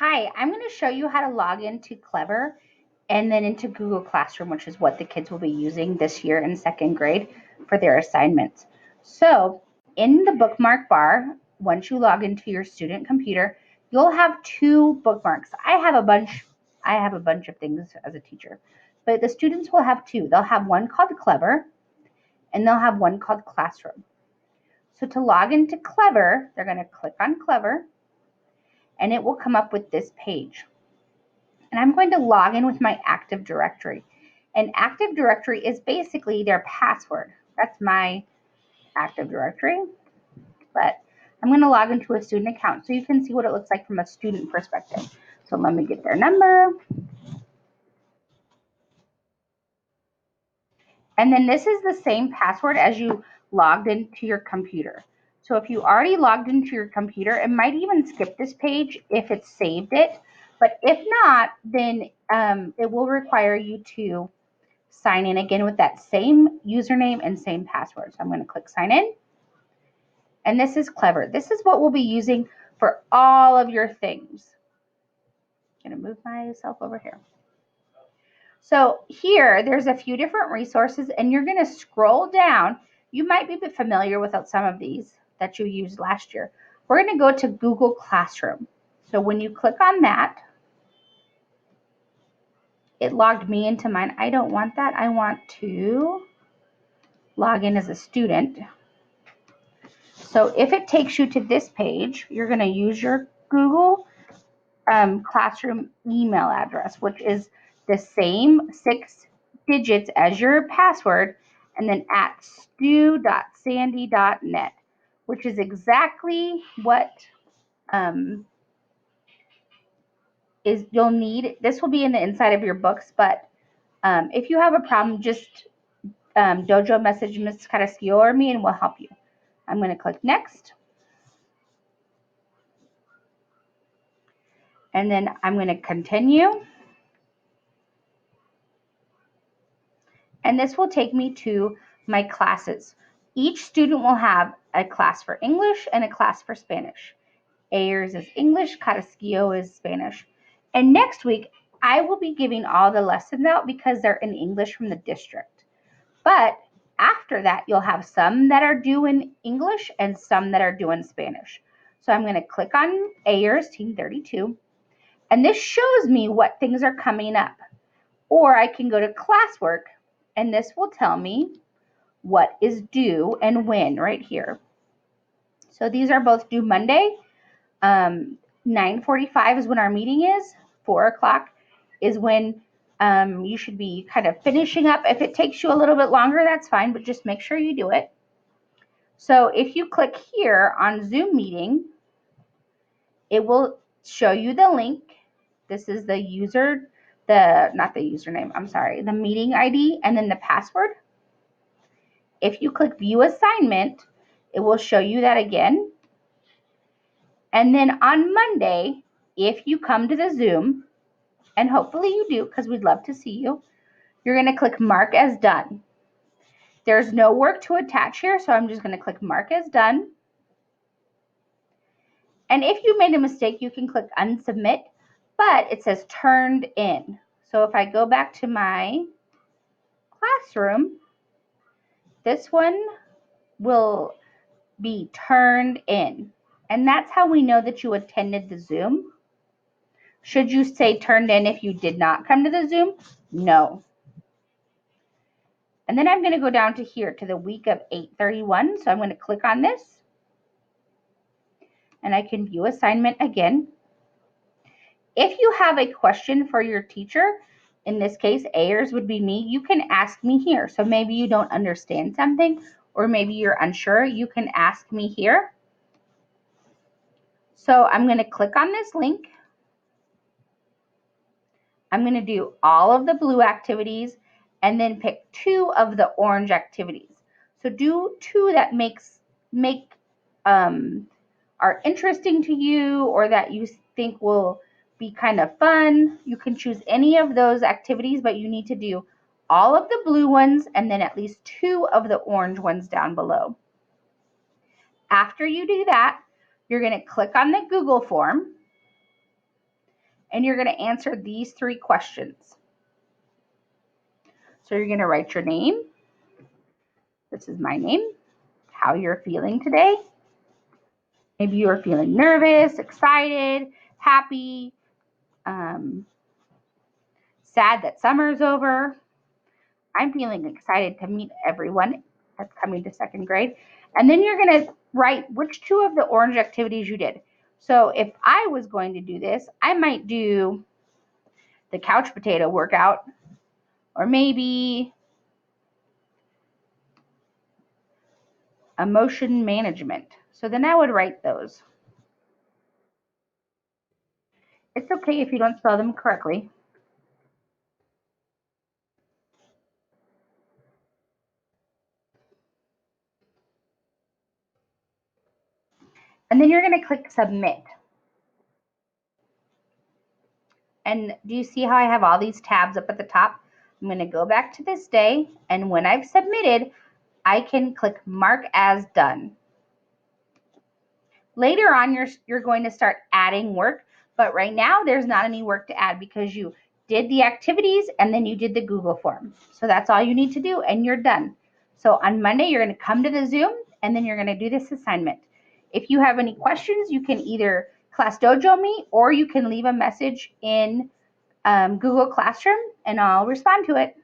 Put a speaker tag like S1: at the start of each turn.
S1: Hi, I'm going to show you how to log into Clever and then into Google Classroom, which is what the kids will be using this year in second grade for their assignments. So in the bookmark bar, once you log into your student computer, you'll have two bookmarks. I have a bunch of things as a teacher, but the students will have two. They'll have one called Clever and they'll have one called Classroom. So to log into Clever, they're going to click on Clever and it will come up with this page. And I'm going to log in with my Active Directory. And Active Directory is basically their password. That's my Active Directory. But I'm going to log into a student account so you can see what it looks like from a student perspective. So let me get their number. And then this is the same password as you logged into your computer. So if you already logged into your computer, it might even skip this page if it's saved it. But if not, then it will require you to sign in again with that same username and same password. So I'm going to click sign in. And this is Clever. This is what we'll be using for all of your things. I'm going to move myself over here. So here, there's a few different resources and you're going to scroll down. You might be familiar with some of these that you used last year. We're going to go to Google Classroom. So when you click on that, it logged me into mine. I don't want that. I want to log in as a student. So if it takes you to this page, you're going to use your Google Classroom email address, which is the same 6 digits as your password, and then at stu.sandy.net, which is exactly what is you'll need. This will be in the inside of your books, but if you have a problem, just dojo message Ms. Carrasquillo or me and we'll help you. I'm going to click next. And then I'm going to continue. And this will take me to my classes. Each student will have a class for English and a class for Spanish. Ayers is English, Carrasquillo is Spanish. And next week, I will be giving all the lessons out because they're in English from the district. But after that, you'll have some that are due in English and some that are due in Spanish. So I'm going to click on Ayers, Team 32. And this shows me what things are coming up. Or I can go to classwork, and this will tell me what is due and when right here. So these are both due Monday. 9:45 is when our meeting is. 4 o'clock is when you should be kind of finishing up. If it takes you a little bit longer, that's fine, but just make sure you do it. So if you click here on Zoom meeting, it will show you the link. This is the not the username, I'm sorry, the meeting ID and then the password. If you click view assignment, it will show you that again. And then on Monday, if you come to the Zoom, and hopefully you do because we'd love to see you, you're going to click mark as done. There's no work to attach here, so I'm just going to click mark as done. And if you made a mistake, you can click unsubmit, but it says turned in. So if I go back to my classroom, this one will be turned in. And that's how we know that you attended the Zoom. Should you say turned in if you did not come to the Zoom? No. And then I'm going to go down to here to the week of 8/31. So I'm going to click on this. And I can view assignment again. If you have a question for your teacher, in this case, Ayers would be me, you can ask me here. So maybe you don't understand something or maybe you're unsure, you can ask me here. So I'm going to click on this link. I'm going to do all of the blue activities and then pick 2 of the orange activities. So do 2 that are interesting to you or that you think will be kind of fun. You can choose any of those activities, but you need to do all of the blue ones and then at least 2 of the orange ones down below. After you do that, you're going to click on the Google form. and you're going to answer these 3 questions. So you're going to write your name. This is my name. How you're feeling today. Maybe you're feeling nervous, excited, happy, sad that summer's over. I'm feeling excited to meet everyone that's coming to 2nd grade. And then you're going to write which 2 of the orange activities you did. So if I was going to do this, I might do the couch potato workout, or maybe emotion management. So then I would write those. It's okay if you don't spell them correctly. And then you're going to click submit. And do you see how I have all these tabs up at the top? I'm going to go back to this day, and when I've submitted, I can click mark as done. Later on, you're going to start adding work, but right now there's not any work to add because you did the activities and then you did the Google form. So that's all you need to do and you're done. So on Monday, you're going to come to the Zoom and then you're going to do this assignment. If you have any questions, you can either Class Dojo me or you can leave a message in Google Classroom and I'll respond to it.